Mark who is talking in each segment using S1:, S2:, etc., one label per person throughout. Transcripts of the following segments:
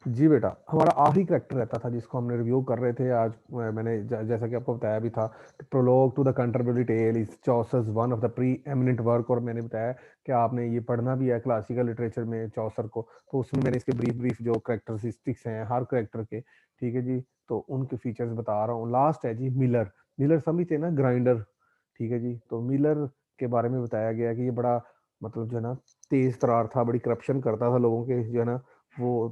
S1: जी बेटा, हमारा आखिरी करैक्टर रहता था जिसको हमने रिव्यू कर रहे थे आज। मैंने जैसा कि आपको बताया भी था, prologue to the Canterbury tale is Chaucer's one of the preeminent work, और मैंने बताया कि आपने ये पढ़ना भी है क्लासिकल लिटरेचर में चौसर को। तो उसमें मैंने इसके ब्रीफ ब्रीफ जो करेक्टरिस्टिक्स हैं हर करेक्टर के, ठीक है जी, तो उनके फीचर्स बता रहा हूँ। लास्ट है जी मिलर। मिलर समझते हैं ना, ग्राइंडर, ठीक है जी। तो मिलर के बारे में बताया गया कि ये बड़ा मतलब जो है ना तेज तरार था, बड़ी करप्शन करता था लोगों के, जो है ना वो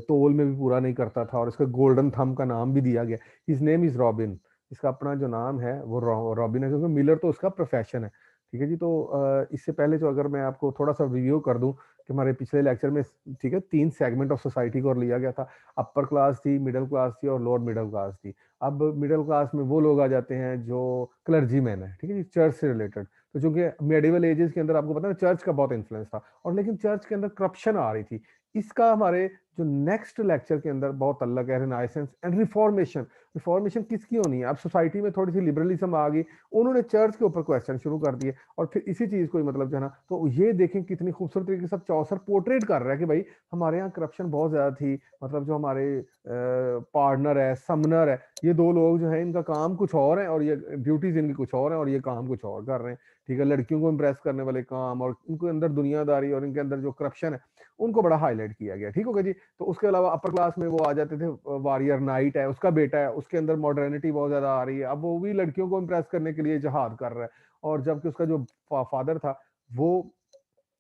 S1: तोल में भी पूरा नहीं करता था, और इसका गोल्डन थंब का नाम भी दिया गया। His name is robin. इसका अपना जो नाम है वो रॉबिन है, क्योंकि मिलर तो उसका प्रोफेशन है, ठीक है जी। तो इससे पहले जो अगर मैं आपको थोड़ा सा रिव्यू कर दूं कि हमारे पिछले लेक्चर में, ठीक है, 3 सेगमेंट ऑफ सोसाइटी को लिया गया था। अपर क्लास थी, मिडिल क्लास थी, और लोअर मिडिल क्लास थी। अब मिडिल क्लास में वो लोग आ जाते हैं जो क्लर्जी मैन है, ठीक है जी, चर्च से रिलेटेड। तो चूंकि मेडिवल एजेस के अंदर आपको पता है चर्च का बहुत इन्फ्लुएंस था, और लेकिन चर्च के अंदर करप्शन आ रही थी। इसका हमारे जो नेक्स्ट लेक्चर के अंदर बहुत तल्लक है, रिनाइसेंस एंड रिफॉर्मेशन। रिफॉर्मेशन किसकी होनी है? अब सोसाइटी में थोड़ी सी लिबरलिज्म आ गई, उन्होंने चर्च के ऊपर क्वेश्चन शुरू कर दिए, और फिर इसी चीज को मतलब जो है ना, तो ये देखें कितनी खूबसूरत तरीके से चौसर पोर्ट्रेट कर रहा है कि भाई हमारे यहाँ करप्शन बहुत ज्यादा थी। मतलब जो हमारे पार्टनर है, समनर है, ये दो लोग जो है इनका काम कुछ और है, और ये ड्यूटीज इनकी कुछ और है, और ये काम कुछ और कर रहे हैं, ठीक है। लड़कियों को इम्प्रेस करने वाले काम, और इनके अंदर दुनियादारी, और इनके अंदर जो करप्शन है, उनको बड़ा हाईलाइट किया गया, ठीक होगा जी। तो उसके अलावा अपर क्लास में वो आ जाते थे, वारियर नाइट है, उसका बेटा है, उसके अंदर मॉडर्निटी बहुत ज्यादा आ रही है, अब वो भी लड़कियों को इम्प्रेस करने के लिए जहाद कर रहा है। और जबकि उसका जो फादर था वो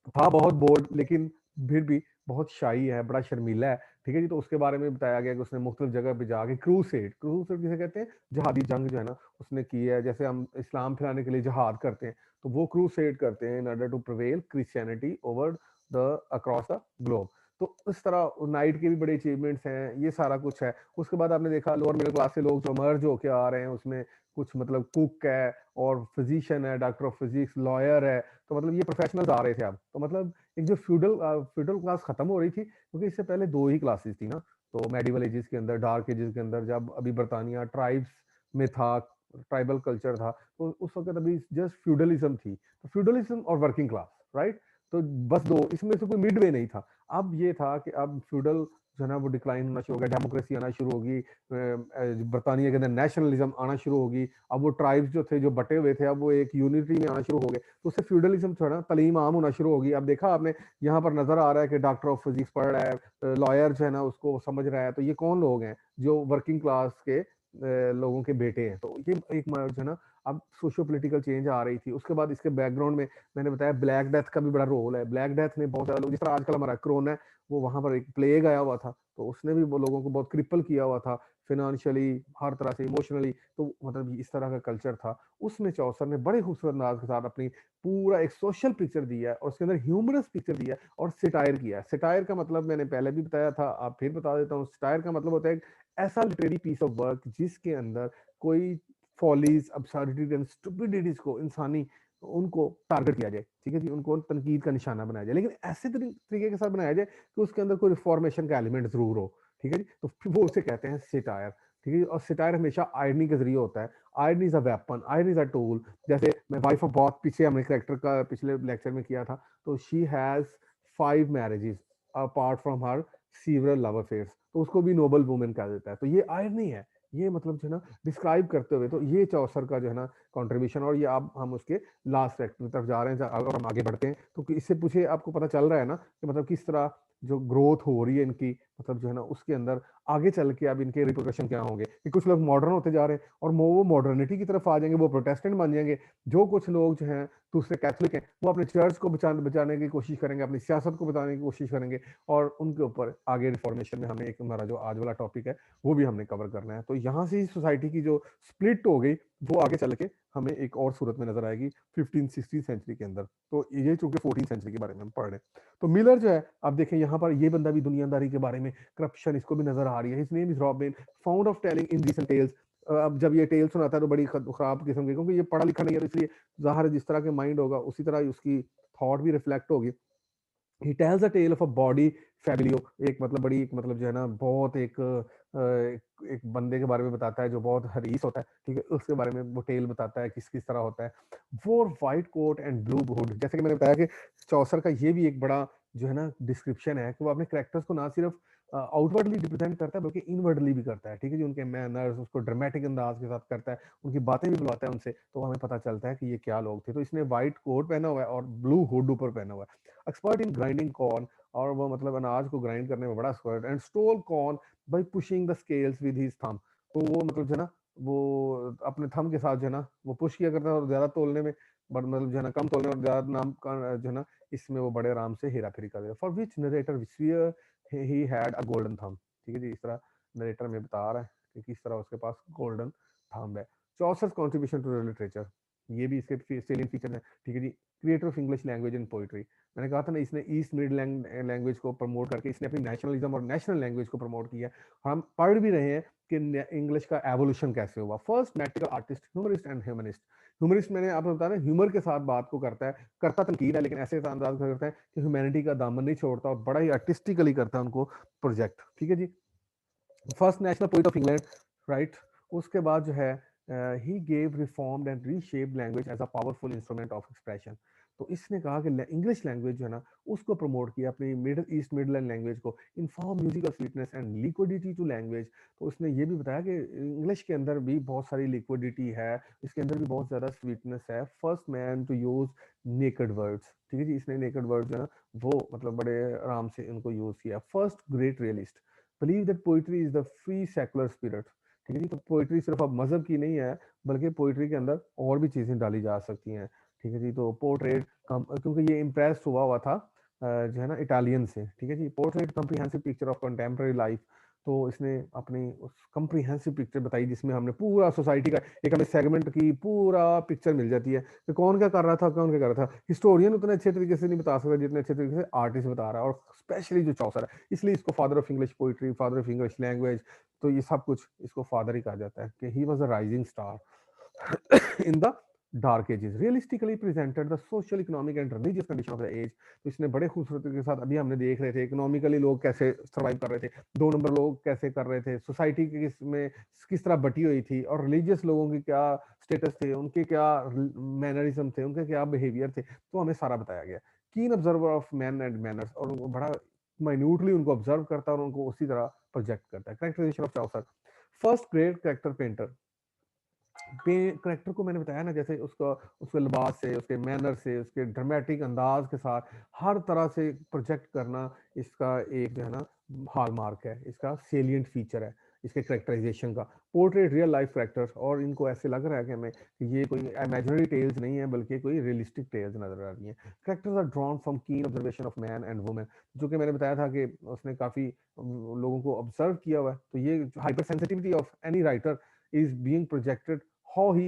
S1: था बहुत बोल्ड, लेकिन फिर भी बहुत शाई है, बड़ा शर्मीला है, ठीक है जी। तो उसके बारे में बताया गया कि उसने मुख्तलिफ जगह पे जाके क्रूसेड, क्रूसेड किसे कहते हैं, जहादी जंग जो है ना उसने की है। जैसे हम इस्लाम फैलाने के लिए जहाद करते हैं, तो वो क्रूसेड करते हैं in order to prevail Christianity over the across the globe. तो इस तरह नाइट के भी बड़े अचीवमेंट्स हैं, ये सारा कुछ है। उसके बाद आपने देखा लोअर मिडिल क्लास से लोग जो मर्ज होके आ रहे हैं, उसमें कुछ मतलब कुक है, और फिजिशियन है, डॉक्टर ऑफ फिजिक्स, लॉयर है। तो मतलब ये प्रोफेशनल्स आ रहे थे अब। तो मतलब एक जो फ्यूडल क्लास खत्म हो रही थी, क्योंकि इससे पहले दो ही क्लासेस थी ना। तो मेडिवल एजेस के अंदर, डार्क एजेस के अंदर, जब अभी बरतानिया ट्राइब्स में था, ट्राइबल कल्चर था, तो उस वक्त अभी जस्ट फ्यूडलिज्म थी। तो फ्यूडलिज्म और वर्किंग क्लास, राइट। तो बस दो, इसमें से कोई मिड वे नहीं था। अब ये था कि अब फ्यूडल जो है ना वो डिक्लाइन होना शुरू हो गया, डेमोक्रेसी आना शुरू होगी, बरतानिया के अंदर नेशनलिज्म आना शुरू होगी। अब वो ट्राइब्स जो थे, जो बटे हुए थे, अब वो एक यूनिटी में आना शुरू हो गए। तो उससे फ्यूडलिज्म थोड़ा तलीम आम होना शुरू होगी। अब देखा आपने, यहाँ पर नजर आ रहा है कि डॉक्टर ऑफ फिजिक्स पढ़ रहा है, लॉयर जो है ना उसको समझ रहा है। तो ये कौन लोग हैं? जो वर्किंग क्लास के लोगों के बेटे हैं। तो ये एक जो है ना, अब सोशो पोलिटिकल चेंज आ रही थी। उसके बाद इसके बैकग्राउंड में मैंने बताया ब्लैक डेथ का भी बड़ा रोल है। ब्लैक डेथ ने बहुत ज्यादा लोग, जिस तरह आजकल हमारा कोरोना है, वो वहां पर एक प्लेग आया हुआ था, तो उसने भी वो लोगों को बहुत क्रिपल किया हुआ था, फिनेंशियली, हर तरह से, इमोशनली। तो मतलब इस तरह का कल्चर था। उसमें चौसर ने बड़े खूबसूरत अंदाज के साथ अपनी पूरा एक सोशल पिक्चर दिया है, और उसके अंदर ह्यूमरस पिक्चर दिया है, और सिटायर किया है। सिटायर का मतलब मैंने पहले भी बताया था, आप फिर बता देता हूँ। सिटायर का मतलब होता है एक ऐसा लिटरेरी पीस ऑफ वर्क जिसके अंदर कोई फॉलीज, अब्सर्डिटीज एंड स्टुपिडिटीज को, इंसानी, उनको टारगेट किया जाए, ठीक है जी, उनको तनकीद का निशाना बनाया जाए, लेकिन ऐसे तरीके के साथ बनाया जाए कि उसके अंदर कोई रिफॉर्मेशन का एलिमेंट जरूर हो, ठीक है जी। तो फिर वो उसे कहते हैं सिटायर, ठीक है। और सिटायर हमेशा आयरनी के जरिए होता है। Iron is a weapon, iron is a tool. जैसे मैं वाइफ ऑफ बॉथ पीछे हमने करेक्टर का पिछले लेक्चर में किया था, तो she has 5 marriages apart from her several love affairs, तो उसको भी नोबल वुमेन कहा जाता है। तो ये आयरनी है, ये मतलब जो है ना डिस्क्राइब करते हुए, तो ये चौसर का जो है ना कंट्रीब्यूशन। और ये अब हम उसके लास्ट एक्ट की तरफ जा रहे हैं, अगर हम आगे बढ़ते हैं तो इससे पूछे आपको पता चल रहा है ना कि मतलब किस तरह जो ग्रोथ हो रही है इनकी, मतलब जो है ना उसके अंदर आगे चल के अब इनके रिप्रिकॉशन क्या होंगे, कि कुछ लोग मॉडर्न होते जा रहे हैं और वो मॉडर्निटी की तरफ आ जाएंगे, वो प्रोटेस्टेंट बन जाएंगे। जो कुछ लोग जो हैं दूसरे कैथोलिक हैं, वो अपने चर्च को बचाने की कोशिश करेंगे, अपनी सियासत को बचाने की कोशिश करेंगे, और उनके ऊपर आगे रिफॉर्मेशन में हमें एक हमारा जो आज वाला टॉपिक है वो भी हमने कवर करना है। तो यहाँ से ही सोसाइटी की जो स्प्लिट हो गई, वो आगे चल के हमें एक और सूरत में नजर आएगी 15th-16th सेंचुरी के अंदर। तो ये चूंकि 14th सेंचुरी के बारे में हम पढ़ रहे हैं, तो मिलर जो है, आप देखें यहाँ पर ये बंदा भी दुनियादारी के बारे में, करप्शन, इसको भी नजर आ रही है। His name is Robin, found of telling in recent tales. अब जब ये टेल सुनाता है तो बड़ी खराब किस्म की, क्योंकि ये पढ़ा लिखा नहीं है, तो इसलिए जाहिर है जिस तरह के माइंड होगा उसी तरह उसकी थॉट भी रिफ्लेक्ट होगी। He tells a tale of a bawdy fabliau, एक मतलब बड़ी एक मतलब जो है ना बहुत एक बंदे के बारे में बताता है जो बहुत हरीस होता है, ठीक है। उसके बारे में वो टेल बताता है किस किस तरह होता है। वो white coat and blue hood, जैसे कि मैंने बताया कि चौसर का ये भी एक बड़ा जो है ना डिस्क्रिप्शन है कि वो अपने कैरेक्टर्स को ना सिर्फ आउटवर्डली रिप्रेजेंट करता है बल्कि इनवर्डली भी करता है, ठीक है जी। उनके मैनर्स उसको ड्रामेटिक अंदाज के साथ करता है, उनकी बातें भी बुलवाता है उनसे, तो हमें पता चलता है कि ये क्या लोग थे। तो इसने व्हाइट कोट पहना हुआ है और ब्लू हुड ऊपर पहना हुआ है। एक्सपर्ट इन ग्राइंडिंग कॉर्न, और वो मतलब अनाज को ग्राइंड करने में बड़ा expert, and stall corn bye pushing the scales with his thumb. तो वो मतलब जो है ना वो अपने थंब के साथ जो है ना वो पुश किया करता है, और ज्यादा तोलने में बट मतलब जो है ना कम तोलने और ज्यादा नाम का जो है ना इसमें वो बड़े आराम से हेरा फेरी कर देगा। फॉर विच नरेटर विस्फियर he had a golden thumb, ठीक है जी। इस तरह नरेटर में बता रहा है कि किस तरह उसके पास गोल्डन थंब है। चौसर्स कंट्रीब्यूशन टू लिटरेचर, ये भी इसके सेलियंट फीचर है, ठीक है जी। Creator of English language and poetry, मैंने कहा था ना इसने ईस्ट मिड लैंग्वेज को प्रमोट करके इसने अपनी नेशनलिज्म और नेशनल लैंग्वेज को प्रमोट किया। हम पढ़ भी रहे हैं कि इंग्लिश का एवोल्यूशन कैसे हुआ। First मैट्रिकल artist, humourist and humanist. Humourist मैंने आपको बताया ना ह्यूमर के साथ बात को करता है, करता तनकीद है लेकिन ऐसे अंदाज करता है कि ह्यूमैनिटी का दामन नहीं छोड़ता और बड़ा ही आर्टिस्टिकली करता है उनको प्रोजेक्ट, ठीक है जी। First national poet of England, right. उसके बाद जो है he gave reformed and reshaped language as a powerful instrument of expression. तो इसने कहा कि इंग्लिश लैंग्वेज जो है ना उसको प्रमोट किया, अपनी मिडिल ईस्ट मिडलैंड लैंग्वेज को, inform musical sweetness and liquidity to language. तो उसने ये भी बताया कि इंग्लिश के अंदर भी बहुत सारी लिक्विडिटी है, इसके अंदर भी बहुत ज़्यादा स्वीटनेस है। First man to use naked words, ठीक है जी। इसने नेकेड वर्ड्स जो है ना वो मतलब बड़े आराम से इनको यूज़ किया। First great realist believe that poetry is the free secular spirit, ठीक है जी। तो पोइट्री सिर्फ अब मजहब की नहीं है बल्कि पोइट्री के अंदर और भी चीजें डाली जा सकती हैं, ठीक है जी। तो पोर्ट्रेट क्योंकि ये इम्प्रेस हुआ था जो है ना इटालियन से, ठीक है जी। Portrait comprehensive picture of contemporary life, तो इसने अपनी उस कम्प्रीहेंसिव पिक्चर बताई जिसमें हमने पूरा सोसाइटी का एक हमें सेगमेंट की पूरा पिक्चर मिल जाती है कि कौन क्या कर रहा था, कौन क्या कर रहा था। हिस्टोरियन उतने अच्छे तरीके से नहीं बता सकता जितने अच्छे तरीके से आर्टिस्ट बता रहा है, और स्पेशली जो चौसर है, इसलिए इसको father of English poetry, father of English language, तो ये सब कुछ इसको फादर ही कहा जाता है कि he was a rising star in the dark ages, realistically presented the social economic and religious condition of the age. तो इसने बड़े खूबसूरती के साथ, अभी हमने देख रहे थे इकोनॉमिकली लोग कैसे सर्वाइव कर रहे थे, दो नंबर लोग कैसे कर रहे थे, सोसाइटी की में किस तरह बटी हुई थी, और रिलीजियस लोगों की क्या स्टेटस थे, उनके क्या मैनरिज्म थे, उनके क्या बिहेवियर थे, तो हमें सारा बताया गया। कीन observer of man and manners, और वो बड़ा माइन्यूटली उनको ऑब्जर्व करता है और उनको उसी तरह प्रोजेक्ट करता है। Characterization of Chaucer, first great character painter. Character को मैंने बताया ना जैसे उसका उसके लिबास से, उसके मैनर से, उसके ड्रामेटिक अंदाज के साथ हर तरह से प्रोजेक्ट करना इसका एक जो है ना हॉलमार्क है, इसका सेलिएंट फीचर है इसके करेक्टराइजेशन का। पोर्ट्रेट रियल लाइफ करेक्टर्स, और इनको ऐसे लग रहा है कि हमें कि ये कोई इमेजिनरी टेल्स नहीं है बल्कि कोई रियलिस्टिक टेल्स नजर आ रही हैं। करेक्टर्स आर ड्रॉन फ्रॉम कीन observation of man and women, जो कि मैंने बताया था कि उसने काफी लोगों को ऑब्जर्व किया हुआ है, तो ये hyper sensitivity of any writer is being projected, how he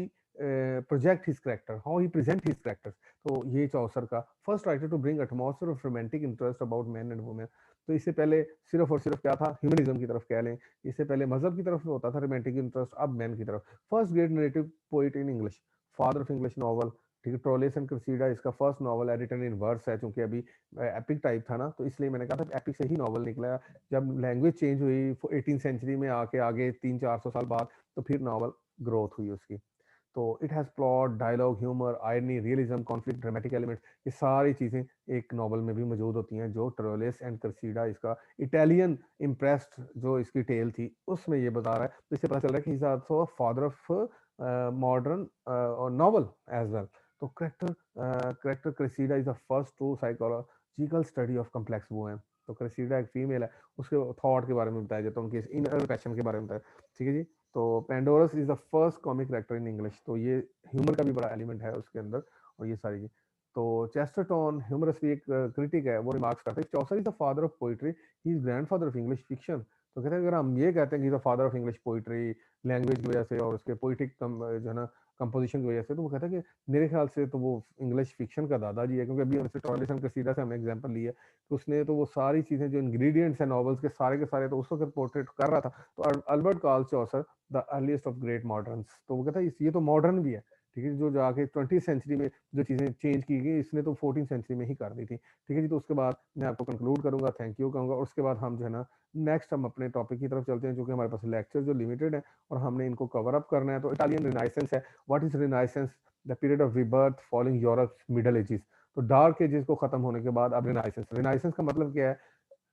S1: project his character, how he present his characters। तो ये चौसर का first writer to bring atmosphere of romantic interest about man and women. तो इससे पहले सिर्फ और सिर्फ क्या था, ह्यूमनिज्म की तरफ कह लें, इससे पहले मजहब की तरफ होता था रोमांटिक इंटरेस्ट, अब मैन की तरफ। First great narrative poet in English, father of English novel, ठीक है। ट्रोलेस एंड क्रेसिडा इसका फर्स्ट नॉवल है, रिटन इन वर्स है, क्योंकि अभी एपिक टाइप था ना, तो इसलिए मैंने कहा था एपिक से ही नॉवल निकला। जब लैंग्वेज चेंज हुई 18 सेंचुरी में आके आगे 300-400 साल बाद, तो फिर नॉवल ग्रोथ हुई उसकी। तो it has plot, dialogue, humour, irony, realism, conflict, dramatic elements, ये सारी चीज़ें एक नॉवल में भी मौजूद होती हैं। जो ट्रोलेस एंड क्रेसिडा इसका इटालियन इम्प्रेस्ड जो इसकी टेल थी उसमें ये बता रहा है, तो इससे पता चल रहा है कि he is also father of modern novel as well. तो character Cressida is the first true psychological study of complex women. तो क्रेसिडा एक फीमेल है, उसके थॉट के बारे में बताया जाता है, उनके इनर पैशन के बारे में बताया, ठीक है जी। तो Pandarus is the first comic character in English, तो ये ह्यूमर का भी बड़ा एलिमेंट है उसके अंदर, और ये सारी चीज। तो चेस्टरटन ह्यूमरस भी एक क्रिटिक है, वो रिमार्क्स करते हैं Chaucer is the father of poetry, he is grandfather of English fiction. तो कहते हैं अगर हम ये कहते हैं कि the father of English poetry, language की वजह से और उसके पोइटिक जो है ना कंपोजिशन की वजह से, तो वो कहता है कि मेरे ख्याल से तो वो इंग्लिश फिक्शन का दादाजी है, क्योंकि अभी हमसे ट्रांसलेशन का सीधा से हमने एग्जांपल लिया, तो उसने तो वो सारी चीजें जो इंग्रेडिएंट्स है नॉवेल्स के सारे तो उस वक्त पोर्ट्रेट कर रहा था। तो Albert Carl Chaucer the earliest of great moderns, तो वो कहता है ये तो मॉडर्न भी है, ठीक है। जो जाके 20 सेंचुरी में जो चीज़ें चेंज की गई इसने तो 14 सेंचुरी में ही कर दी थी, ठीक है जी। तो उसके बाद मैं आपको कंक्लूड करूंगा, थैंक यू कहूंगा, और उसके बाद हम जो है ना नेक्स्ट हम अपने टॉपिक की तरफ चलते हैं, जो कि हमारे पास लेक्चर जो लिमिटेड है और हमने इनको कवर अप करना है। तो इटालियन रिनाइसेंस है, what is renaissance, the period of rebirth following Europe middle edges. तो डार्क एजेस को खत्म होने के बाद अब रिनाइसेंस, रिनाइसेंस का मतलब क्या है?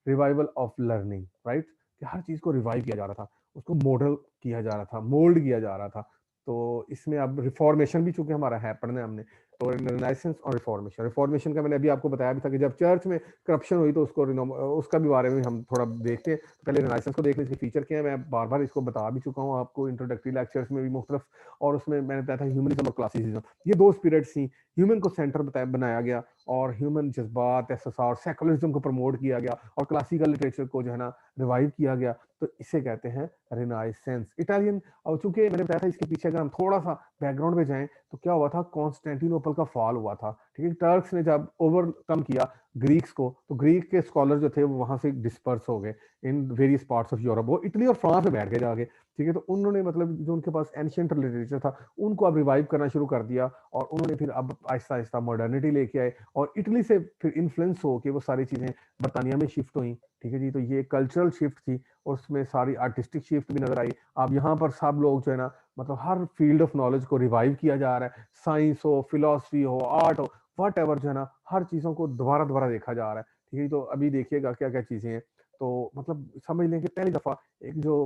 S1: Revival of learning, right? कि हर चीज को रिवाइव किया जा रहा था, उसको मॉडल किया जा रहा था, मोल्ड किया जा रहा था। तो इसमें अब रिफॉर्मेशन भी चूंकि हमारा है, पढ़ना है हमने, तो रिनाइसेंस और रिफॉर्मेशन, रिफॉर्मेशन का मैंने अभी आपको बताया भी था कि जब चर्च में करप्शन हुई तो उसको उसका भी बारे में हम थोड़ा देखते हैं। तो पहले रिनाइसेंस को देख लें, इसके फीचर क्या है। मैं बार बार इसको बता भी चुका हूँ आपको इंट्रोडक्टरी लेक्चर्स में भी मुख्तलिफ, और उसमें मैंने बताया था ह्यूमनिज्म और क्लासिसिज्म, ये दो स्पिरिट्स थी। ह्यूमन को सेंटर बनाया गया और ह्यूमन जज्बात, एहसास, सेकुलरिज्म को प्रमोट किया गया और क्लासिकल लिटरेचर को जो है ना रिवाइव किया गया। तो इसे कहते हैं रिनाइसेंस। इटालियन, और चूंकि मैंने बताया था इसके पीछे अगर हम थोड़ा सा बैकग्राउंड में जाएं तो क्या हुआ था, कॉन्स्टेंटिनोपल का फॉल हुआ था, ठीक है। टर्क्स ने जब ओवरकम किया ग्रीक्स को, तो ग्रीक के स्कॉलर जो थे वो वहां से डिस्पर्स हो गए in various parts of Europe, वो इटली और फ्रांस में बैठ गए जाके, ठीक है। तो उन्होंने मतलब जो उनके पास एंशिएंट लिटरेचर था उनको अब रिवाइव करना शुरू कर दिया, और उन्होंने फिर अब आहिस्ता आहिस्ता मॉडर्निटी लेके आए, और इटली से फिर इन्फ्लुएंस हो के वो सारी चीजें बर्तानिया में शिफ्ट हुई, ठीक है जी। तो ये कल्चरल शिफ्ट थी, और उसमें सारी आर्टिस्टिक शिफ्ट भी नजर आई। अब यहाँ पर सब लोग जो है ना, मतलब हर फील्ड ऑफ नॉलेज को रिवाइव किया जा रहा है, साइंस हो, फिलोसफी हो, आर्ट हो, वट एवर, जो है ना, हर चीजों को दोबारा दोबारा देखा जा रहा है, ठीक है। तो अभी देखिएगा क्या क्या चीजें हैं। तो मतलब समझ लें कि पहली दफा एक जो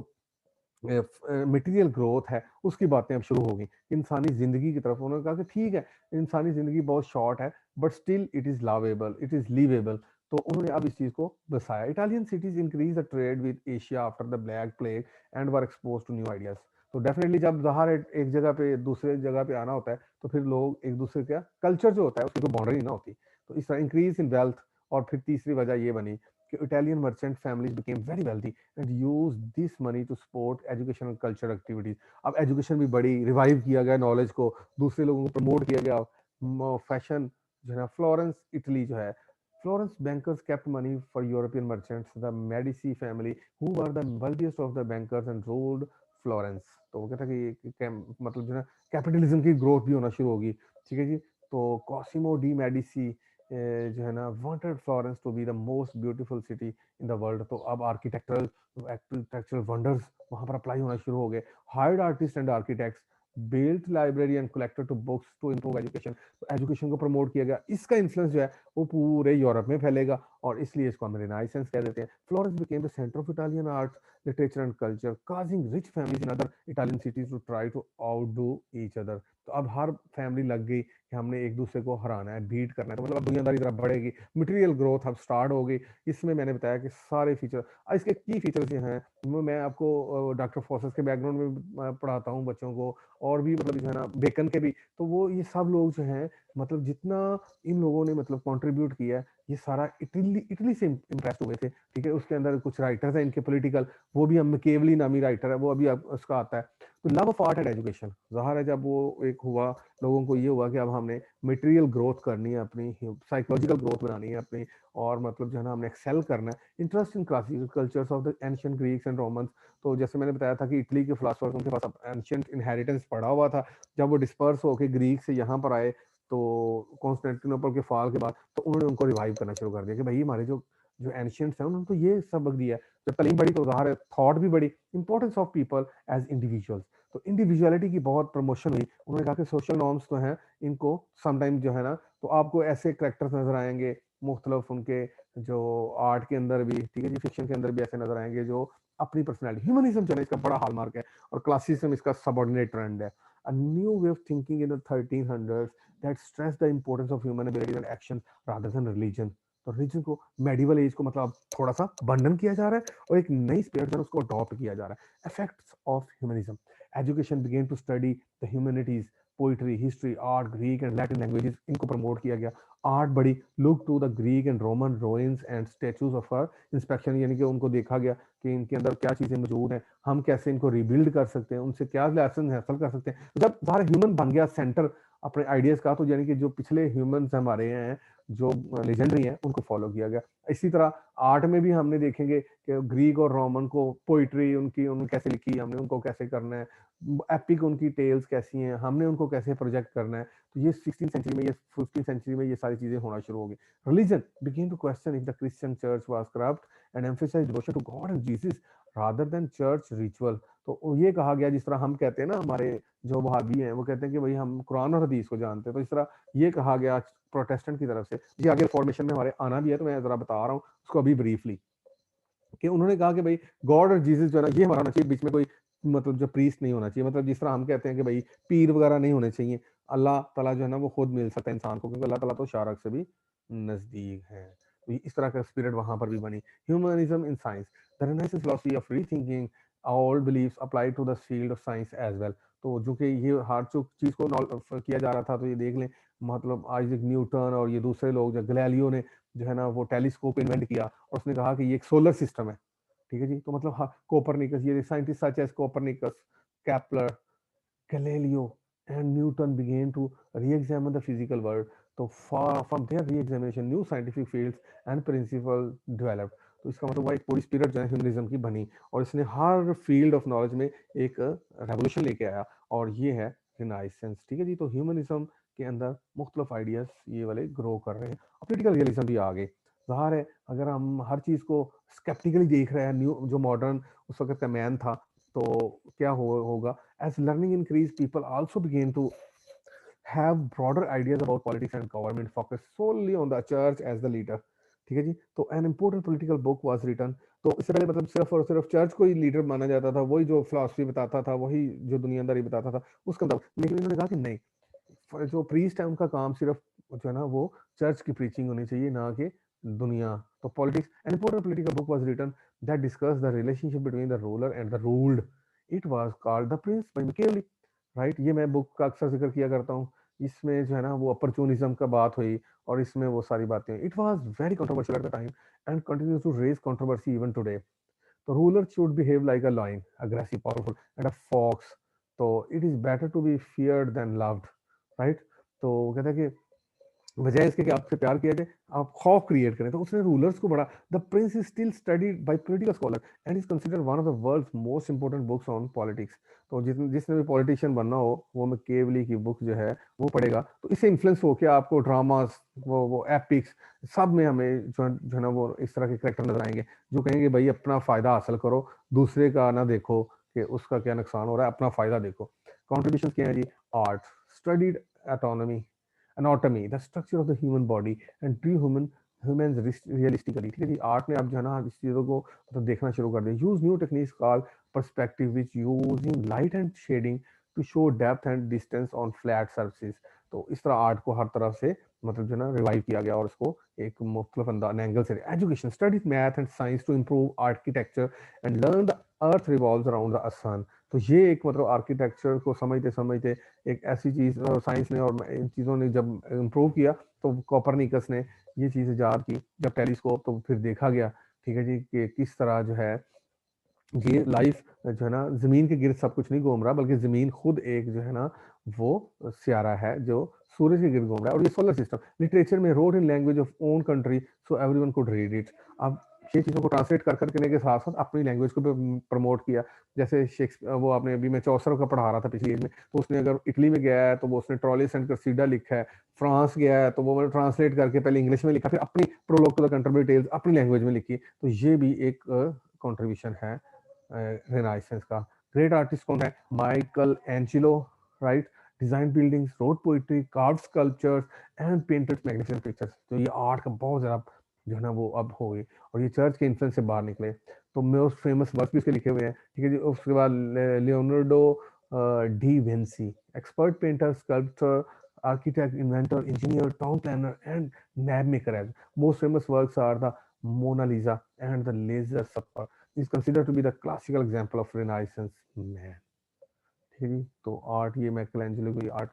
S1: मटेरियल ग्रोथ है उसकी बातें अब शुरू हो गई इंसानी जिंदगी की तरफ। उन्होंने कहा कि ठीक है, इंसानी जिंदगी बहुत शॉर्ट है, but still it is lovable, it is livable. तो उन्होंने अब इस चीज को दर्शाया। Italian cities increase the trade with Asia after the black plague and were expose to new ideas. तो डेफिनेटली जब बाहर एक जगह पे दूसरे जगह पे आना होता है तो फिर लोग एक दूसरे का कल्चर जो होता है उसकी तो बाउंड्री ना होती। तो इस तरह इंक्रीज इन वेल्थ, और फिर तीसरी वजह ये बनी कि Italian merchant families became very wealthy and use this money to support education and culture activities. अब एजुकेशन भी बड़ी, रिवाइव किया गया नॉलेज को, दूसरे लोगों को प्रमोट किया गया। फैशन जो है ना, फ्लोरेंस इटली जो है, Florence bankers kept money for European merchants, the Medici family, who were the wealthiest of the bankers and ruled Florence। तो वो कहता है कि मतलब जो है कैपिटलिज्म की ग्रोथ भी होना शुरू होगी, ठीक है जी। तो कॉसिमो डी मेडिसी जो है ना, wanted Florence to be the most beautiful city in the world. तो अब आर्किटेक्चरल वंडर्स वहां पर अप्लाई होना शुरू हो गए। Hired artist and architects, built library and collected to books to improve education. तो एजुकेशन को प्रमोट किया गया। इसका इन्फ्लुएंस जो है वो पूरे यूरोप में फैलेगा, और इसलिए इसको हम रिनाइसेंस कह देते हैं। Florence became the centre of Italian art, literature and culture, causing rich families in other Italian cities to try to outdo each other। तो अब हर फैमिली लग गई कि हमने एक दूसरे को हराना है, बीट करना है। तो मतलब अब दुनियादारी तरफ बढ़ेगी, मटेरियल ग्रोथ अब स्टार्ट हो गई। इसमें मैंने बताया कि सारे फीचर, इसके की फीचर्स ये हैं, वो मैं आपको डॉक्टर फॉसेस के बैकग्राउंड में पढ़ाता हूँ बच्चों को, और भी मतलब जो है ना बेकन के भी। तो वो ये सब लोग जो हैं, मतलब जितना इन लोगों ने मतलब कंट्रीब्यूट किया है, ये सारा इटली इटली से इम्प्रेस हुए थे, ठीक है। उसके अंदर कुछ राइटर्स हैं इनके पॉलिटिकल, वो भी, हम मैकियावेली नामी राइटर है, वो अभी उसका आता है। तो love of art and education ज़ाहिर है, जब वो एक हुआ, लोगों को ये हुआ कि अब हमने मटेरियल ग्रोथ करनी है अपनी, साइकोलॉजिकल ग्रोथ बनानी है अपनी, और मतलब जो है ना हमने एक्सेल करना है। Interest in classical cultures of the ancient Greeks and Romans. तो जैसे मैंने बताया था कि इटली के फिलोसफर्स, उनके पास एंशिएंट इनहेरिटेंस पड़ा हुआ था। जब वो डिस्पर्स होकर ग्रीक से यहाँ पर आए, तो कॉन्स्टेंटिनोपल के फॉल के बाद, तो उन्होंने उनको रिवाइव करना शुरू कर दिया कि भाई हमारे जो जो एंशियंट्स हैं उन्होंने तो ये सबक दिया है। जब तालीम बढ़ी तो ज़ाहिर है थॉट भी बढ़ी। Importance of people as individuals, तो इंडिविजुअलिटी की बहुत प्रमोशन हुई। उन्होंने कहा कि सोशल नॉर्म्स तो हैं, इनको समटाइम जो है ना, तो आपको ऐसे करेक्टर्स नजर आएंगे मुख्तलिफ उनके, जो आर्ट के अंदर भी, ठीक है जी, फिक्शन के अंदर भी ऐसे नजर आएंगे जो अपनी पर्सनैलिटी, ह्यूमनिज्म जो है इसका बड़ा हॉलमार्क है, और क्लासिसिज्म इसका सबऑर्डिनेट ट्रेंड है। A new way of thinking in the 1300s that stressed the importance of human abilities and action rather than religion। तो रिलीजन को, मेडिवल एज को मतलब थोड़ा सा बंधन किया जा रहा है, और एक नई स्पिरिट जो है उसको अडॉप्ट किया जा रहा है। Effects of humanism, education began to study the humanities, poetry, history, art, Greek and Latin languages, इनको प्रमोट किया गया। आर्ट बड़ी, look to the Greek and Roman ruins and statues of her inspection, यानी कि उनको देखा गया कि इनके अंदर क्या चीजें मौजूद हैं, हम कैसे इनको रिबिल्ड कर सकते हैं, उनसे क्या लेसन हासिल कर सकते हैं। जब सारा ह्यूमन बन गया सेंटर अपने आइडियाज का, तो यानी कि जो पिछले ह्यूमंस हमारे हैं, जो लेजेंडरी हैं, उनको फॉलो किया गया। इसी तरह आर्ट में भी हमने देखेंगे कि ग्रीक और रोमन को, पोइट्री उनकी, उन्होंने कैसे लिखी, हमने उनको कैसे करना है, एपिक उनकी टेल्स कैसी हैं, हमने उनको कैसे प्रोजेक्ट करना है। तो ये 16th सेंचुरी में, ये 15th सेंचुरी में ये सारी चीजें होना शुरू हो गई। Religion begin to question if the Christian church was corrupt and emphasize devotion to God and Jesus rather than church ritual. तो ये कहा गया, जिस तरह हम कहते हैं ना, हमारे जो वहाबी हैं वो कहते हैं कि भाई हम कुरान और हदीस को जानते हैं, तो इस तरह ये कहा गया प्रोटेस्टेंट की तरफ से, जी आगे रिफॉर्मेशन में हमारे आना भी है, तो मैं जरा बता रहा हूँ उसको अभी ब्रीफली, कि उन्होंने कहा कि भाई गॉड और जीसस जो है ना ये हमारा होना चाहिए, बीच में कोई मतलब जो प्रीस्ट नहीं होना चाहिए, मतलब जिस तरह हम कहते हैं कि भाई पीर वगैरह नहीं होने चाहिए, अल्लाह ताला जो है ना वो खुद मिल सकता है इंसान को, क्योंकि अल्लाह ताला तो शारक से भी नजदीक है। तो इस तरह का स्पिरिट वहां पर भी बनी। Humanism in science, the renaissance philosophy of rethinking all beliefs apply to the field of science as well. तो जो कि ये हर चीज को किया जा रहा था, तो ये देख लें, मतलब आइजैक न्यूटन और ये दूसरे लोग, जो गैलीलियो ने जो है ना वो टेलीस्कोप इन्वेंट किया, और उसने कहा कि ये एक सोलर सिस्टम है, ठीक है जी। तो मतलब हाँ, कोपरनिकस, ये scientist such as Copernicus, Kepler, Galileo and Newton began to re-examine the physical world. तो from their re-examination, new scientific fields and principles developed. तो इसका मतलब एक पूरी स्पिरिट जो है ह्यूमनिज्म की बनी, और इसने हर फील्ड ऑफ नॉलेज में एक रेवोल्यूशन लेके आया, और ये है रिनाइसेंस, ठीक है जी। तो ह्यूमनिज्म के अंदर मुख्तलिफ आइडियाज ये वाले ग्रो कर रहे हैं, और पोलिटिकल रियलिज्म भी आगे ज़ाहिर है। अगर हम हर चीज़ को स्केप्टिकली देख रहे हैं, न्यू जो मॉडर्न उस वक्त का मैन था, तो क्या होगा, as learning increased, people also began to have broader ideas about politics and government, focus solely on the church as the leader, ठीक है जी। तो an important political book was written। तो इससे पहले मतलब सिर्फ और सिर्फ चर्च को ही लीडर माना जाता था, वही जो फिलॉसफी बताता था, वही जो दुनियादारी बताता था, उसका मतलब, लेकिन इन्होंने कहा कि नहीं, जो प्रीस्ट है उनका काम सिर्फ जो है ना वो चर्च की प्रीचिंग होनी चाहिए, ना कि दुनिया। तो politics, an important political book was written that discuss the relationship between the ruler and the ruled. It was called the prince by Machiavelli, right. ये मैं बुक का अक्सर जिक्र किया करता हूँ। इसमें जो है ना वो अपॉर्चुनिज्म का बात हुई, और इसमें वो सारी बातें हुई। It was very controversial at the time and continues to raise controversy even today. तो ruler should behave like a lion, aggressive, powerful and a fox. तो it is better to be feared than loved, right. तो कहता है कि बजाय इसके कि आपसे प्यार किया जाए, आप खौफ क्रिएट करें। तो उसने रूलर्स को बड़ा, the prince is still studied by political scholar and is considered one of the world's most important books on politics. तो जिसने भी पॉलिटिशियन बनना हो, वो मैकियावेली की बुक जो है वो पढ़ेगा, तो इससे इन्फ्लुएंस हो के आपको ड्रामास, वो एपिक्स, सब में हमें जो है ना वो इस तरह के करेक्टर नजर आएंगे, जो कहेंगे भाई अपना फायदा हासिल करो, दूसरे का ना देखो कि उसका क्या नुकसान हो रहा है, अपना फायदा देखो। कॉन्ट्रीब्यूशन क्या है जी? Art, studied anatomy, anatomy, the structure of the human body and true humans realistically, ठीक है जी। आर्ट में आप जो है ना इस चीज़ों को मतलब देखना शुरू कर दें। Use new techniques call perspective which using light and shading to show depth and distance on flat surfaces. तो इस तरह आर्ट को हर तरफ से मतलब जो है ना रिवाइव किया गया, और उसको एक मुख्तलिफ एंगल से। Education, studies math and science to improve architecture and learn the earth revolves around the sun. तो ये एक मतलब आर्किटेक्चर को समझते समझते एक ऐसी चीज साइंस ने और इन चीजों ने जब इम्प्रूव किया, तो कॉपरनिकस ने ये चीज इजाद की जब टेलीस्कोप, तो फिर देखा गया, ठीक है जी, कि किस तरह जो है ये लाइफ जो है ना जमीन के गिर्द सब कुछ नहीं घूम रहा, बल्कि जमीन खुद एक जो है ना वो सियारा है जो सूरज के गिर्द घूम रहा है। और ये सोलर सिस्टम लिटरेचर में road in language of own country so everyone could read it. अब ये चीज़ों को ट्रांसलेट कर करने के साथ साथ अपनी लैंग्वेज को भी प्रमोट किया। जैसे शेक्सपियर, वो आपने अभी मैं चौसर का पढ़ा रहा था पिछली एज में, तो उसने अगर इटली में गया है तो वो उसने ट्रॉलिस एंड कर्सीडा लिखा है, फ्रांस गया है तो वो मैंने ट्रांसलेट करके पहले इंग्लिश में लिखा, फिर अपनी prologue to the contributory tales अपनी लैंग्वेज में लिखी। तो ये भी एक कंट्रीब्यूशन है रेनाइसेंस का। ग्रेट आर्टिस्ट कौन है? Michael Angelo, right. Design buildings, road poetry, curve sculptures and painted magnificent pictures. तो ये आर्ट का बहुत ज्यादा जो है ना वो अब हो गई, और ये चर्च के इन्फ्लुएंस से बाहर निकले। तो मोस्ट फेमस वर्क भी इसके लिखे हुए हैं, ठीक है जी। उसके बाद Leonardo D Vinci, expert painter, sculpture, architect, inventor, engineer, town planner, and map maker. As most famous works are the Mona Lisa and the Laser Supper, is considered to be the classical example of Renaissance man। ठीक है जी। तो art, ये मैकेलेंजेलो की art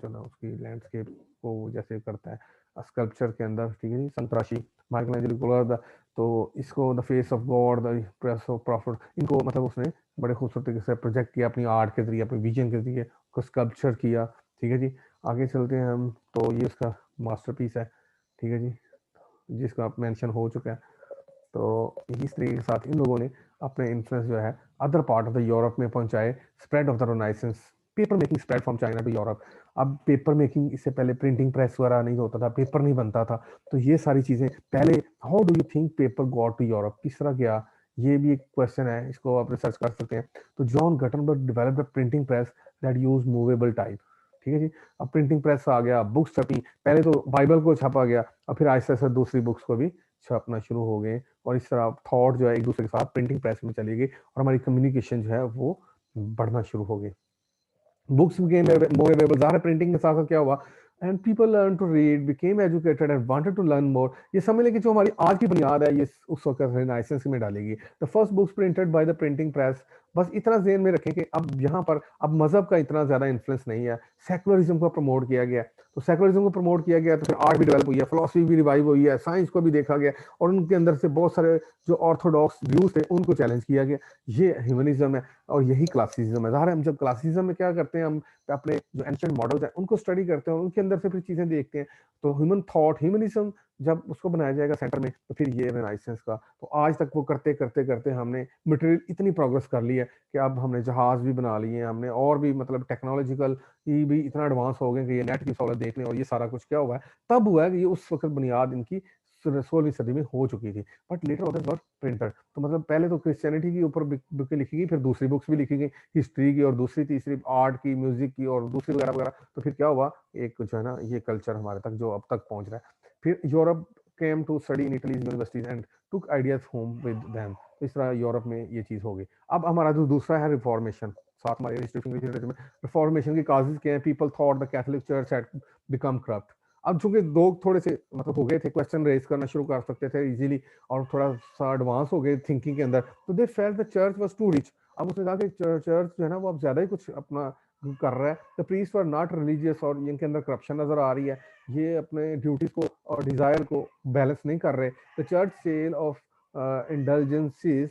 S1: जो ना उसकी landscape को जैसे करता है स्कल्पचर के अंदर, ठीक है जी। संतराशी, माइकलेंजेलो को तो इसको the face of God, the press of profit, इनको मतलब उसने बड़े खूबसूरत तरीके से प्रोजेक्ट किया अपनी आर्ट के जरिए, अपनी विजन के जरिए उसको स्कल्पचर किया, ठीक है जी। आगे चलते हैं हम, तो ये उसका मास्टरपीस है, ठीक है जी, जिसका आप मेंशन हो चुका है। तो इस तरीके के साथ इन लोगों ने अपने इन्फ्लुएंस जो है other part of the Europe में पहुंचाए। Spread of the renaissance, paper making spread from China to Europe. अब पेपर मेकिंग, इससे पहले प्रिंटिंग प्रेस वगैरह नहीं होता था, पेपर नहीं बनता था, तो ये सारी चीजें पहले, how do you think paper got to Europe, किस तरह गया, ये भी एक क्वेश्चन है, इसको आप रिसर्च कर सकते हैं। तो John Gutenberg developed a printing press that use movable type, ठीक है जी। अब प्रिंटिंग प्रेस आ गया, बुक्स छपी, पहले तो बाइबल को छापा गया, और फिर आहिस्ता आहिस्ता दूसरी बुक्स को भी छपना शुरू हो गए, और इस तरह थॉट जो है एक दूसरे के साथ प्रिंटिंग प्रेस में चली गई, और हमारी कम्युनिकेशन जो है वो बढ़ना शुरू हो गई। बुक्स became more available, ज़ाहिर प्रिंटिंग के साथ साथ क्या हुआ, and people learn to read, became educated and wanted to learn more. ये समझ लें कि जो हमारी आज की बुनियाद है ये उस वक्त रेनाइसेंस में डालेगी। The first books printed by the printing press. बस इतना ज़हन में रखें कि अब यहाँ पर अब मजहब का इतना ज़्यादा इन्फ्लुएंस नहीं है, सेकुलरिज्म को प्रमोट किया गया। तो सेकुलरिज्म को प्रमोट किया गया तो फिर आर्ट भी डेवलप हुई है, फिलोसफी भी रिवाइव हुई है, साइंस को भी देखा गया, और उनके अंदर से बहुत सारे जो ऑर्थोडॉक्स व्यूज थे उनको चैलेंज किया गया। ये ह्यूमनिज्म है, और यही क्लासिज्म है। ज़ाहिर है हम जब क्लासिज्म में क्या करते हैं, हम अपने जो एंशिएंट मॉडल्स हैं उनको स्टडी करते हैं, उनके अंदर से फिर चीजें देखते हैं। तो ह्यूमन थॉट, ह्यूमनिज्म जब उसको बनाया जाएगा सेंटर में, तो फिर ये रेनाइसेंस का, तो आज तक वो करते करते करते हमने मटेरियल इतनी प्रोग्रेस कर ली है कि अब हमने जहाज भी बना लिए हैं, हमने और भी मतलब टेक्नोलॉजिकल भी इतना एडवांस हो गए कि ये नेट की सहूलत देख लें, और ये सारा कुछ क्या हुआ है, तब हुआ है कि ये उस वक्त बुनियाद इनकी 16वीं सदी में हो चुकी थी। But later on were printer, तो मतलब पहले तो क्रिश्चियनिटी के ऊपर बुकें लिखी गई, फिर दूसरी बुक्स भी लिखी गई, हिस्ट्री की, और दूसरी तीसरी आर्ट की, म्यूजिक की, और दूसरी वगैरह वगैरह। तो फिर क्या हुआ, एक जो है ना ये कल्चर हमारे तक जो अब तक पहुंच रहा है। फिर Europe came to study in Italy's universities and took ideas home with them. तो इस तरह यूरोप में ये चीज हो गई। अब हमारा जो दूसरा है रिफॉर्मेशन, साथ हमारे इंस्टीट्यूशन में रिफॉर्मेशन के काजेस क्या है, people thought the Catholic church had become corrupt. अब चूंकि लोग थोड़े से मतलब हो गए थे, क्वेश्चन रेज करना शुरू कर सकते थे इजीली, और थोड़ा सा एडवांस हो गए थिंकिंग के अंदर, तो they felt the church was too rich. अब उसने कहा कि चर्च जो है ना वो अब ज्यादा ही कुछ अपना कर रहा है। The priest were not religious, और इनके अंदर करप्शन नजर आ रही है, ये अपने ड्यूटीज को और डिजायर को बैलेंस नहीं कर रहे। द चर्च सेल ऑफ इंडल्जेंसीज,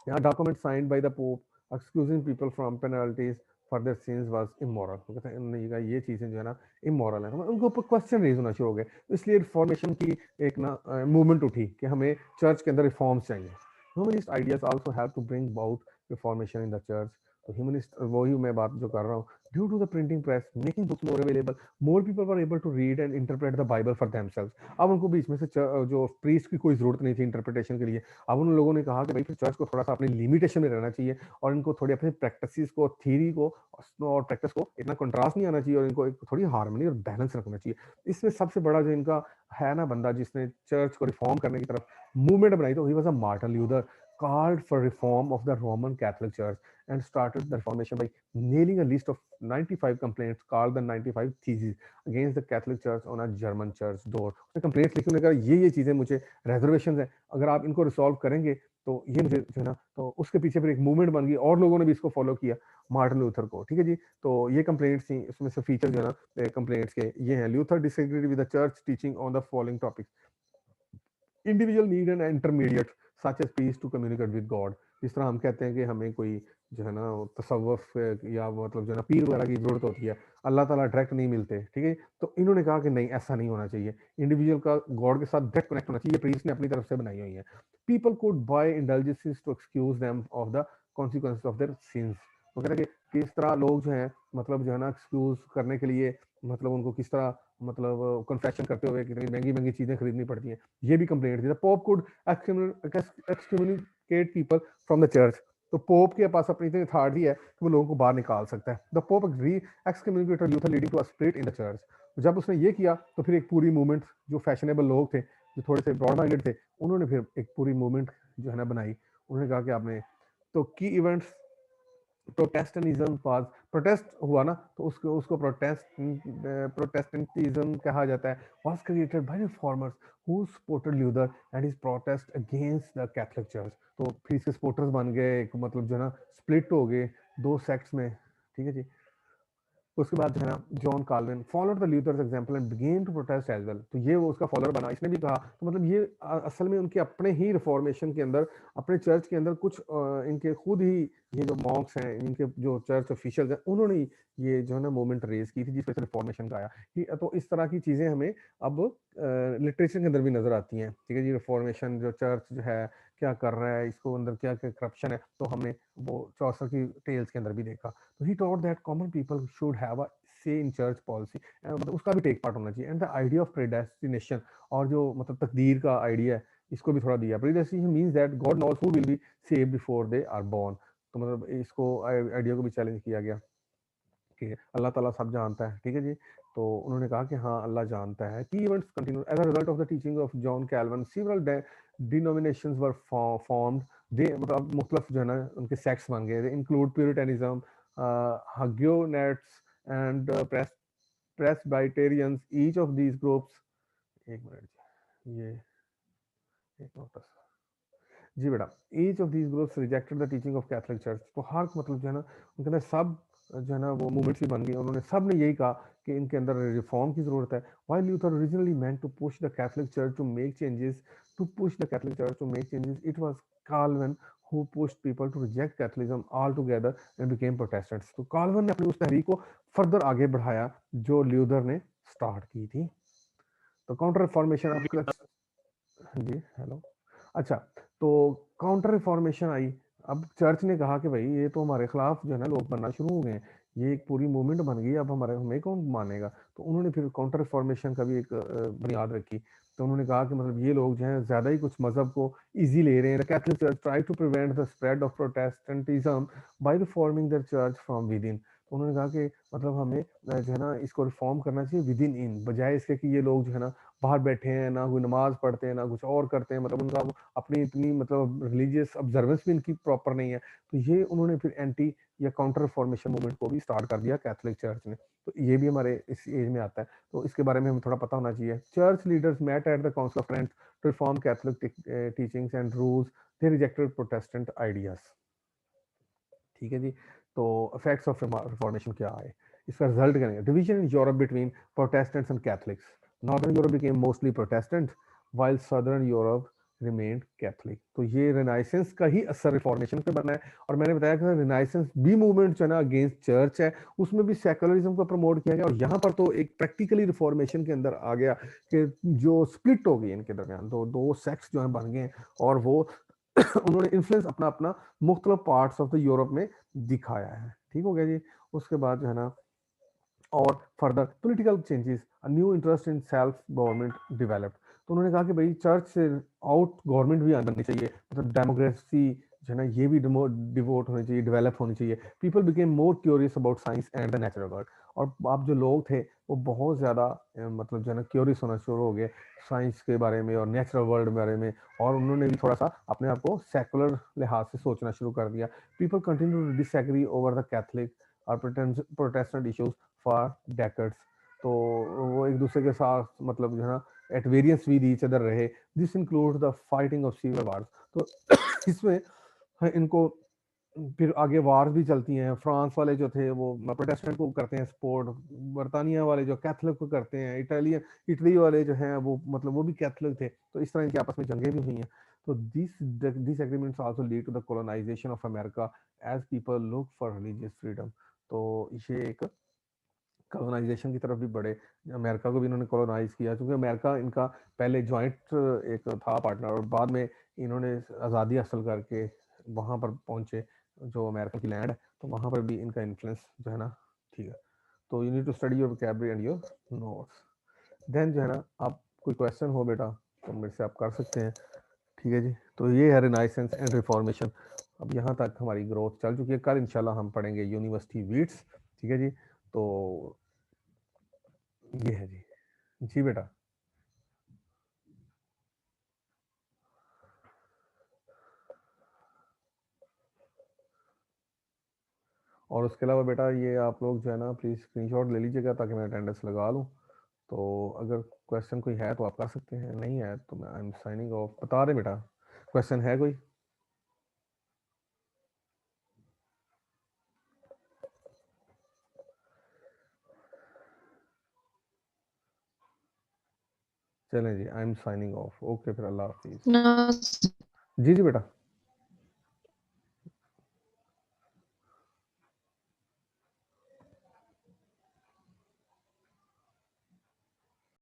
S1: यहाँ document signed by the pope excusing people from penalties for their since was immoral. तो कहते हैं उन्होंने कहा ये चीजें जो है ना इमोरल है, तो उनके ऊपर क्वेश्चन रेज होना शुरू हो गए। तो इसलिए रिफॉर्मेशन की एक ना मूवमेंट उठी कि हमें चर्च के अंदर रिफॉर्म्स चाहिए। Humanist ideas also have to bring about reformation in the church. तो ह्यूमनिस्ट वही मैं बात जो कर रहा हूँ, due to the printing press making books more available, more people were able to read and interpret the Bible for themselves. अब उनको बीच में से जो प्रीस्ट की कोई जरूरत नहीं थी इंटरप्रिटेशन के लिए। अब उन लोगों ने कहा कि भाई फिर चर्च को थोड़ा सा अपनी लिमिटेशन में रहना चाहिए, और इनको थोड़ी अपनी प्रैक्टिसेस को, थ्योरी को और प्रैक्टिस को इतना कंट्रास्ट नहीं आना चाहिए, और इनको एक थोड़ी हार्मनी और बैलेंस रखना चाहिए। इसमें सबसे बड़ा जो इनका है ना बंदा जिसने चर्च को रिफॉर्म करने की तरफ मूवमेंट बनाई, तो ही was a Martin Luther, called for reform of the Roman Catholic Church and started the Reformation by nailing a list of 95 complaints called the 95 Theses against the Catholic Church on a German church door। उसने complaints लिखी, उन्होंने कहा ये चीजें मुझे reservation है, अगर आप इनको रिसॉल्व करेंगे तो ये मुझे जो है ना, तो उसके पीछे फिर एक मूवमेंट बन गई, और लोगों ने भी इसको फॉलो किया, मार्टिन लूथर को। ठीक है जी। तो ये कंप्लेंट्स थी, उसमें से फीचर जो है ना कंप्लेंट्स के ये हैं। Luther disagreed with the church teaching on the following topics: individual need and intermediate such as peace to communicate with God. जिस तरह हम कहते हैं कि हमें कोई जो है ना तसव्वुफ या मतलब जो है ना पीर वगैरह की जरूरत होती है, अल्लाह ताला डायरेक्ट नहीं मिलते। ठीक है, तो इन्होंने कहा कि नहीं, ऐसा नहीं होना चाहिए, इंडिविजुअल का गॉड के साथ डायरेक्ट कनेक्ट होना चाहिए, प्रीस्ट ने अपनी तरफ से बनाई हुई है। People could buy indulgences to excuse them of the consequences of their sins. वो कहते हैं कि किस तरह लोग जो है मतलब जो है ना एक्सक्यूज करने के लिए, मतलब उनको किस तरह मतलब कन्फेशन करते हुए कितनी महंगी महंगी चीजें खरीदनी पड़ती हैं, ये भी कंप्लेंट थी। The pope could excommunicate people from the church. तो पोप के पास अपनी इतनी अथॉरिटी है कि वो लोगों को बाहर निकाल सकता है। द पोप एक्सकम्युनिकेटेड यूथ leading to a split in the church. जब उसने ये किया तो फिर एक पूरी मूवमेंट, जो फैशनेबल लोग थे, जो थोड़े से ब्रॉड माइंडेड थे, उन्होंने फिर एक पूरी मूवमेंट जो है ना बनाई। उन्होंने कहा कि आपने तो की इवेंट्स प्रोटेस्टेंटिज्म वाज, प्रोटेस्ट हुआ ना, तो उसको उसको प्रोटेस्टेंटिज्म कहा जाता है, was created by reformers who supported Luther and his protest against the Catholic church. तो फिर इसके सपोर्टर्स बन गए, एक मतलब जो है ना स्प्लिट हो गए दो सेक्ट्स में। ठीक है जी। उसके बाद जो है ना John Calvin followed the Luther's example and began to protest as well. तो ये वो उसका फॉलोअर बना, इसने भी कहा। तो मतलब ये असल में उनके अपने ही रिफॉर्मेशन के अंदर, अपने चर्च के अंदर कुछ इनके खुद ही ये जो मॉन्क्स हैं, इनके जो चर्च ऑफिशियल्स हैं, उन्होंने ये जो है ना मूवमेंट रेज की थी जिसमें से रिफॉर्मेशन का आया। तो इस तरह की चीजें हमें अब लिटरेचर के अंदर भी नजर आती हैं। ठीक है जी। रिफॉर्मेशन जो चर्च जो है क्या कर रहा है, इसको अंदर क्या क्या करप्शन है, तो हमने वो चौसर की टेल्स के अंदर भी देखा। तो he taught that common people should have a से इन चर्च पॉलिसी, मतलब उसका भी टेक पार्ट होना चाहिए। एंड द आइडिया ऑफ प्रेडेस्टिनेशन, और जो मतलब तकदीर का आइडिया है, इसको भी थोड़ा दिया। Predestination means that God knows who will be saved before they are born. तो मतलब इसको आइडिया को भी चैलेंज किया गया कि अल्लाह ताला सब जानता है, ठीक है जी। तो उन्होंने कहा कि हाँ अल्लाह जानता है। की events continue as a result of the teaching of John Calvin several denominations were formed. They मतलब मुख्तलिफ जो है ना उनके सेक्ट्स बन गए। They include Puritanism, Huguenots and Presbyterians. Each of these groups, एक मिनट ये एक नोटिस जी बेटा, each of these groups rejected the teaching of Catholic church. तो हर मतलब जो है ना उनके अंदर सब जो है ना वो मूवमेंट्स भी बन गई। उन्होंने सब ने यही कहा कि इनके अंदर रिफॉर्म की जरूरत है। While Luther originally meant to push the Catholic church to make changes, it was Calvin who pushed people to reject Catholicism altogether and became Protestants। तो काल्विन ने अपनी उस तहरीक को फर्दर आगे बढ़ाया जो ल्यूथर ने स्टार्ट की थी। तो काउंटर रिफॉर्मेशन आपका जी हेलो अच्छा, तो काउंटर रिफॉर्मेशन आई। अब चर्च ने कहा कि भाई ये तो हमारे खिलाफ जो है ना लोग बनना शुरू हो गए हैं, ये एक पूरी मूवमेंट बन गई, अब हमारे हमें कौन मानेगा। तो उन्होंने फिर काउंटर रिफॉर्मेशन का भी एक बुनियाद रखी। तो उन्होंने कहा कि मतलब ये लोग जो हैं ज़्यादा ही कुछ मजहब को इजी ले रहे हैं। Catholic church try to prevent the spread of Protestantism by reforming the church from within. तो उन्होंने कहा कि मतलब हमें जो है ना इसको रिफॉर्म करना चाहिए विद इन, बजाय इसके कि ये लोग जो है ना बाहर बैठे हैं, ना कोई नमाज पढ़ते हैं, ना कुछ और करते हैं, मतलब उनका अपनी इतनी मतलब रिलीजियस ऑब्जर्वेंस भी इनकी प्रॉपर नहीं है। तो ये उन्होंने फिर एंटी या काउंटर रिफॉर्मेशन मूवमेंट को भी स्टार्ट कर दिया कैथोलिक चर्च ने। तो ये भी हमारे इस एज में आता है, तो इसके बारे में हमें थोड़ा पता होना चाहिए। Church leaders met at the council of Trent to reform Catholic teachings and rules. They rejected Protestant ideas. ठीक है जी। तो इफेक्ट्स ऑफ रिफॉर्मेशन क्या है, इसका रिजल्ट क्या है। Division in Europe between Protestants and Catholics. Northern Europe became mostly Protestant while southern Europe remained Catholic. तो ये रिनाइसेंस का ही असर रिफॉर्मेशन पे बना है। और मैंने बताया कि रिनाइसेंस भी मूवमेंट जो है ना अगेंस्ट चर्च है, उसमें भी सेकुलरिज्म को प्रमोट किया गया। और यहाँ पर तो एक प्रैक्टिकली रिफॉर्मेशन के अंदर आ गया कि जो स्प्लिट हो गई इनके दरमियान, तो दो सेक्ट्स जो है बन गए और वो उन्होंने इन्फ्लुएंस अपना अपना मुख्तलिफ पार्ट्स ऑफ द यूरोप में दिखाया है। ठीक हो गया जी। उसके बाद जो है ना और further political changes, a new interest in self government developed. तो उन्होंने कहा कि भाई चर्च से आउट गवर्नमेंट भी बननी चाहिए, मतलब डेमोक्रेसी जो है ना ये भी डिवोट होनी चाहिए, डेवलप होनी चाहिए। People became more curious about science and the natural world. और आप जो लोग थे वो बहुत ज़्यादा मतलब जो है ना क्यूरियस होना शुरू हो गए साइंस के बारे में और नेचुरल वर्ल्ड के बारे में। और उन्होंने भी थोड़ा सा अपने आप को सेकुलर लिहाज से सोचना शुरू कर दिया। People continue to disagree over the Catholic और प्रोटेस्टेंट इश्यूज फॉर डेकेड्स। तो वो एक दूसरे के साथ मतलब जो है ना at variance with each other रहे। This include the fighting of civil wars. तो इसमें इनको फिर आगे वार भी चलती हैं। फ्रांस वाले जो थे वो प्रोटेस्टेंट को करते हैं सपोर्ट, बर्तानिया वाले जो कैथलिक को करते हैं, इटली वाले जो हैं वो मतलब वो भी कैथलिक थे। तो इस तरह इनकी आपस में जंगें भी हुई हैं। तो disagreements also lead to the colonization of America as people look for religious freedom. तो ये एक कॉलोनाइजेशन की तरफ भी बढ़े। अमेरिका को भी इन्होंने कॉलोनाइज किया, क्योंकि अमेरिका इनका पहले जॉइंट एक था पार्टनर, और बाद में इन्होंने आज़ादी हासिल करके वहाँ पर पहुँचे जो अमेरिका की लैंड है। तो वहाँ पर भी इनका इन्फ्लुएंस जो है ना ठीक है। तो you need to study your vocabulary and your notes. Then जो है ना आप कोई क्वेश्चन हो बेटा तो मेरे से आप कर सकते हैं। ठीक है जी। तो ये है रिनाइसेंस एंड रिफॉर्मेशन। अब यहाँ तक हमारी ग्रोथ चल चुकी है। कल इंशाल्लाह हम पढ़ेंगे यूनिवर्सिटी वीट्स। ठीक है जी। तो ये है जी। जी बेटा। और उसके अलावा बेटा ये आप लोग जो है ना प्लीज़ स्क्रीनशॉट ले लीजिएगा ताकि मैं अटेंडेंस लगा लूँ। तो अगर क्वेश्चन कोई है तो आप कर सकते हैं, नहीं है तो मैं आई एम साइनिंग ऑफ। बता रहे बेटा क्वेश्चन है कोई। चलें जी, I am signing off. Okay फिर अल्लाह हाफिज़।
S2: No,
S1: जी जी बेटा।